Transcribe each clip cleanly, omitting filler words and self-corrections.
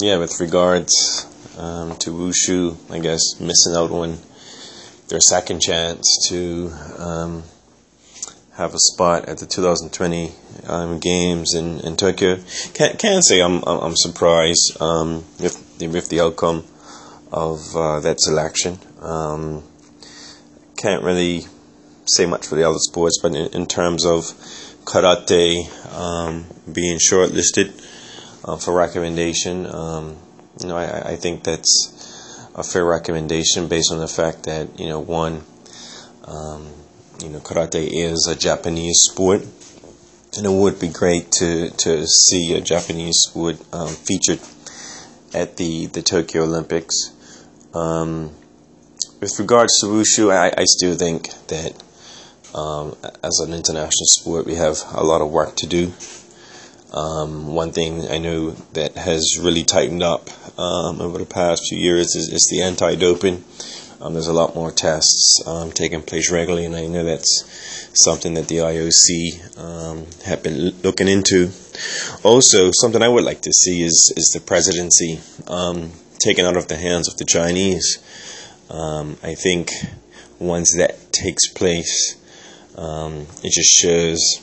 Yeah, with regards to Wushu, I guess missing out on their second chance to have a spot at the 2020 games in Tokyo. Can't say I'm surprised with the outcome of that selection. Can't really say much for the other sports, but in terms of karate being shortlisted for recommendation, I think that's a fair recommendation based on the fact that one, karate is a Japanese sport, and it would be great to see a Japanese sport featured at the Tokyo Olympics. With regards to Wushu, I still think that as an international sport, we have a lot of work to do. One thing I know that has really tightened up over the past few years is the anti-doping. There's a lot more tests taking place regularly, and I know that's something that the IOC have been looking into. Also, something I would like to see is the presidency taken out of the hands of the Chinese. I think once that takes place, it just shows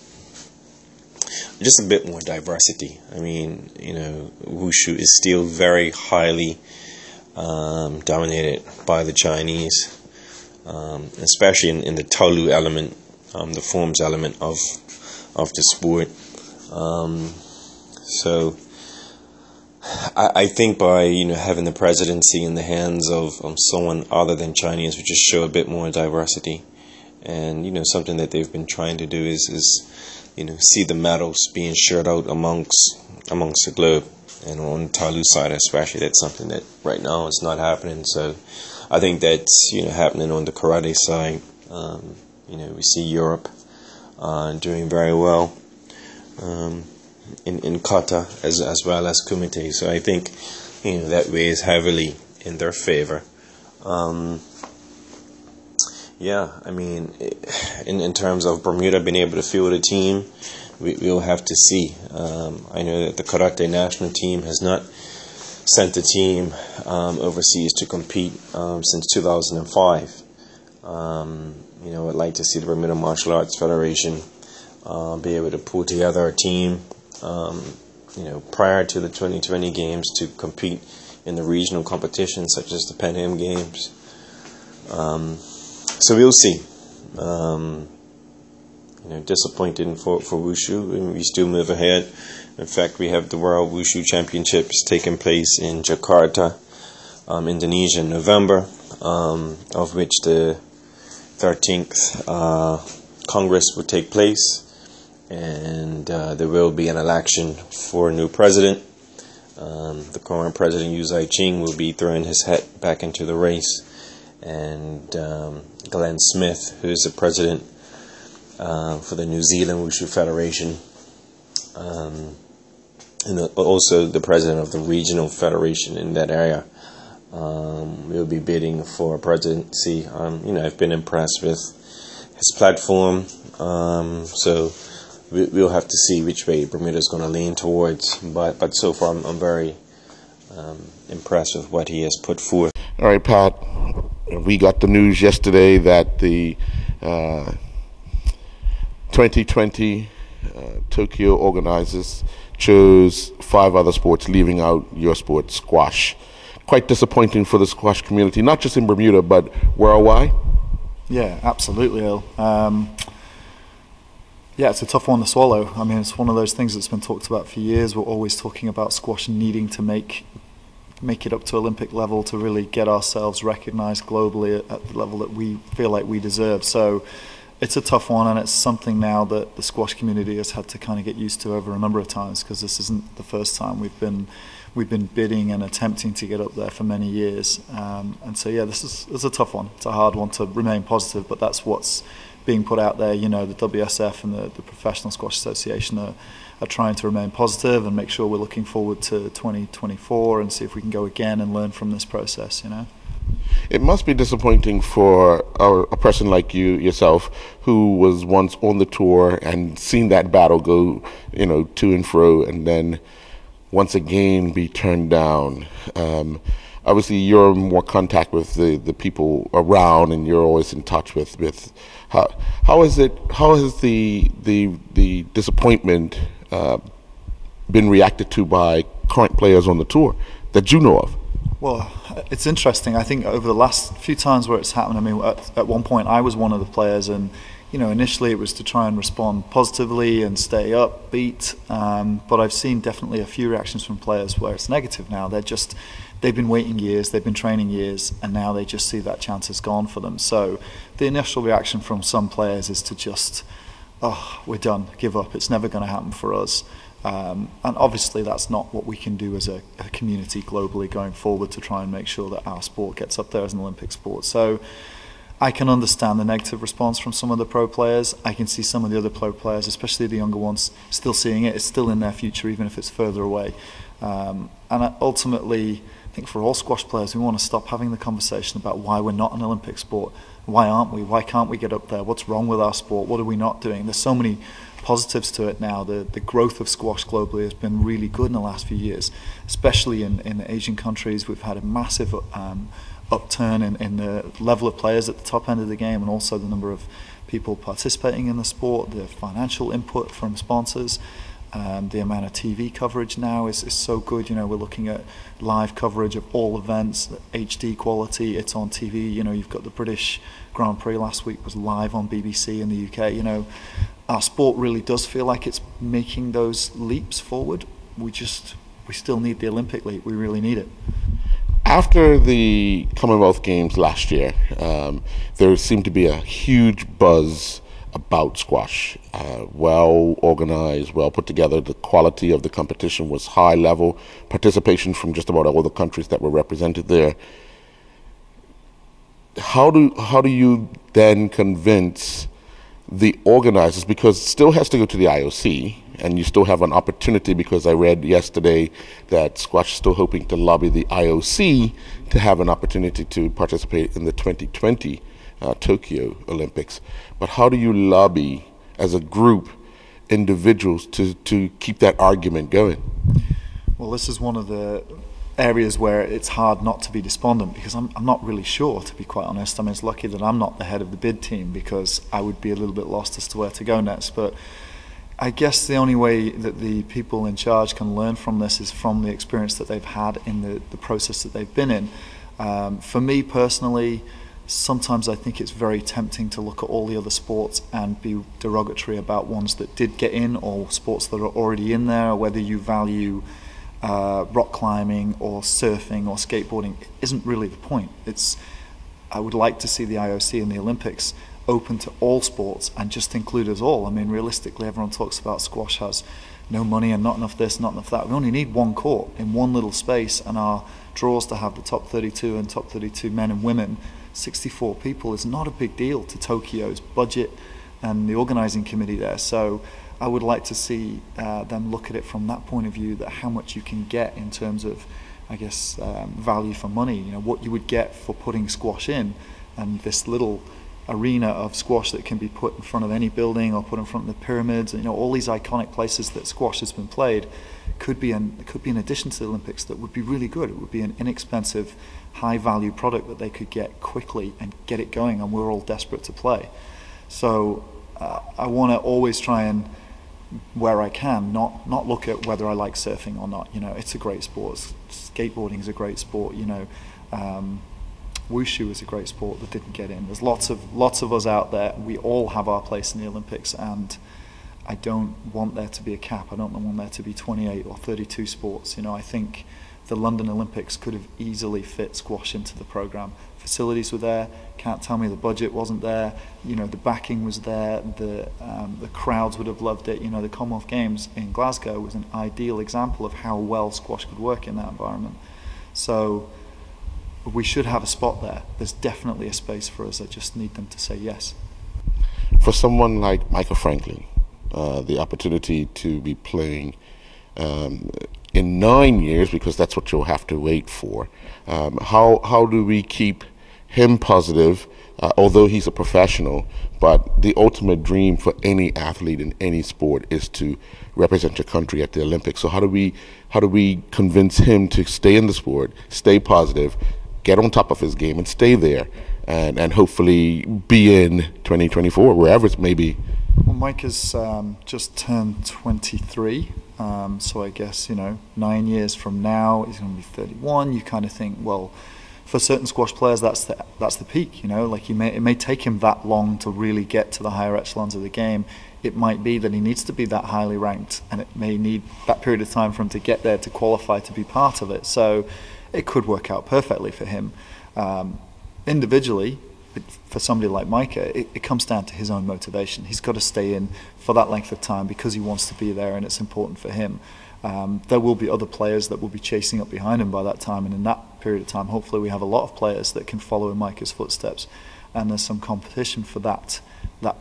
just a bit more diversity. I mean, Wushu is still very highly dominated by the Chinese, especially in the Taolu element, the forms element of the sport. So I think by having the presidency in the hands of someone other than Chinese would just show a bit more diversity, and something that they've been trying to do is see the medals being shared out amongst the globe, and on the Taolu side especially, that's something that right now is not happening. So I think that's happening on the karate side. We see Europe doing very well in kata as well as kumite. So I think that weighs heavily in their favor. I mean, in terms of Bermuda being able to field a team, we'll have to see. I know that the karate national team has not sent a team overseas to compete since 2005. I'd like to see the Bermuda Martial Arts Federation be able to pull together a team, prior to the 2020 games to compete in the regional competitions such as the Pan Am Games. So we'll see. Disappointing for Wushu, and we still move ahead. In fact, we have the World Wushu Championships taking place in Jakarta, Indonesia in November, of which the 13th Congress will take place, and there will be an election for a new president. The current president, Yu Zai-ching, will be throwing his hat back into the race, and Glenn Smith, who is the president for the New Zealand Wushu Federation, and also the president of the regional federation in that area, will be bidding for a presidency. I've been impressed with his platform, so we'll have to see which way Bermuda is going to lean towards, but so far I'm very impressed with what he has put forth. All right, Pat, we got the news yesterday that the 2020 Tokyo organizers chose 5 other sports, leaving out your sport, squash. Quite disappointing for the squash community, not just in Bermuda, but worldwide. Yeah, absolutely, Earl. It's a tough one to swallow. I mean, it's one of those things that's been talked about for years. We're always talking about squash needing to make it up to Olympic level to really get ourselves recognized globally at the level that we feel like we deserve. So it's a tough one, and it's something now that the squash community has had to kind of get used to over a number of times, because this isn't the first time we've been bidding and attempting to get up there for many years. And so this is a tough one. It's a hard one to remain positive, but that's what's being put out there. The WSF and the Professional Squash Association are trying to remain positive and make sure we're looking forward to 2024 and see if we can go again and learn from this process. It must be disappointing for a person like yourself, who was once on the tour and seen that battle go, to and fro, and then once again be turned down? Obviously, you're in more contact with the people around, and you're always in touch with how has the disappointment been reacted to by current players on the tour that you know of? Well, it's interesting. I think over the last few times where it's happened, I mean, at one point I was one of the players, and initially it was to try and respond positively and stay upbeat. But I've seen definitely a few reactions from players where it's negative now. They've been waiting years, they've been training years, and now they just see that chance is gone for them. So the initial reaction from some players is to just, oh, we're done, give up, it's never going to happen for us. And obviously that's not what we can do as a community globally going forward to try and make sure that our sport gets up there as an Olympic sport. So I can understand the negative response from some of the pro players. I can see some of the other pro players, especially the younger ones, still seeing it. It's still in their future, even if it's further away. And ultimately, I think for all squash players, we want to stop having the conversation about why we're not an Olympic sport. Why aren't we? Why can't we get up there? What's wrong with our sport? What are we not doing? There's so many positives to it now. The growth of squash globally has been really good in the last few years, especially in the Asian countries. We've had a massive upturn in the level of players at the top end of the game, and also the number of people participating in the sport, the financial input from sponsors. The amount of TV coverage now is so good. We're looking at live coverage of all events, HD quality. It's on TV. You've got the British Grand Prix last week was live on BBC in the UK. Our sport really does feel like it's making those leaps forward. We still need the Olympic leap. We really need it. After the Commonwealth Games last year, there seemed to be a huge buzz about squash. Well organized, well put together. The quality of the competition was high level. Participation from just about all the countries that were represented there. How do you then convince the organizers, because it still has to go to the IOC, and you still have an opportunity, because I read yesterday that squash is still hoping to lobby the IOC to have an opportunity to participate in the 2020 Tokyo Olympics. But how do you lobby as a group, individuals, to keep that argument going? Well, this is one of the areas where it's hard not to be despondent, because I'm not really sure, to be quite honest. I mean, it's lucky that I'm not the head of the bid team, because I would be a little bit lost as to where to go next. But I guess the only way that the people in charge can learn from this is from the experience that they've had in the process that they've been in. For me personally, sometimes I think it's very tempting to look at all the other sports and be derogatory about ones that did get in, or sports that are already in there, or whether you value rock climbing or surfing or skateboarding. It isn't really the point. I would like to see the IOC and the Olympics open to all sports and just include us all. I mean, realistically, everyone talks about squash has no money and not enough this, not enough that. We only need one court in one little space, and our draws to have the top 32 and top 32 men and women, 64 people, is not a big deal to Tokyo's budget and the organising committee there. So I would like to see them look at it from that point of view, that how much you can get in terms of, I guess, value for money. What you would get for putting squash in, and this little arena of squash that can be put in front of any building or put in front of the pyramids, and all these iconic places that squash has been played, could be an addition to the Olympics that would be really good. It would be an inexpensive, high value product that they could get quickly and get it going, and we're all desperate to play. So I want to always try and, where I can, not look at whether I like surfing or not. It's a great sport. Skateboarding is a great sport. Wushu is a great sport that didn't get in. There's lots of us out there. We all have our place in the Olympics, and I don't want there to be a cap. I don't want there to be 28 or 32 sports. I think the London Olympics could have easily fit squash into the program. Facilities were there. Can't tell me the budget wasn't there. The backing was there. The crowds would have loved it. The Commonwealth Games in Glasgow was an ideal example of how well squash could work in that environment. So we should have a spot there. There's definitely a space for us. I just need them to say yes. For someone like Michael Franklin, the opportunity to be playing in 9 years, because that's what you'll have to wait for, how do we keep him positive, although he's a professional. But the ultimate dream for any athlete in any sport is to represent your country at the Olympics. So how do we convince him to stay in the sport, stay positive, get on top of his game, and stay there, and hopefully be in 2024, wherever it may be? Well, Mike has just turned 23, so I guess 9 years from now he's going to be 31. You kind of think, well, for certain squash players, that's the peak. Like it may take him that long to really get to the higher echelons of the game. It might be that he needs to be that highly ranked, and it may need that period of time for him to get there to qualify to be part of it. So it could work out perfectly for him. Individually, for somebody like Micah, it comes down to his own motivation. He's got to stay in for that length of time because he wants to be there and it's important for him. There will be other players that will be chasing up behind him by that time, and in that period of time, hopefully we have a lot of players that can follow in Micah's footsteps, and there's some competition for that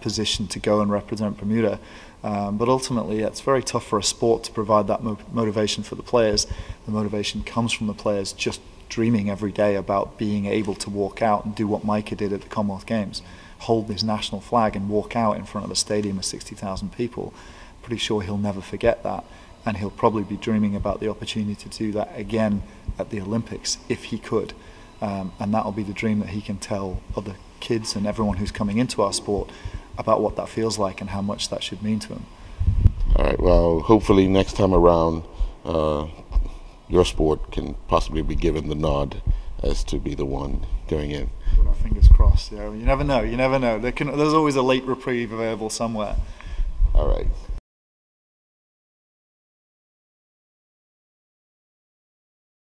position to go and represent Bermuda. But ultimately, it's very tough for a sport to provide that motivation for the players. The motivation comes from the players just dreaming every day about being able to walk out and do what Micah did at the Commonwealth Games, hold his national flag and walk out in front of a stadium of 60,000 people. Pretty sure he'll never forget that, and he'll probably be dreaming about the opportunity to do that again at the Olympics if he could. And that'll be the dream that he can tell other kids and everyone who's coming into our sport about what that feels like and how much that should mean to him. All right, well, hopefully next time around your sport can possibly be given the nod as to be the one going in. With our fingers crossed. You never know. There's always a late reprieve available somewhere. All right.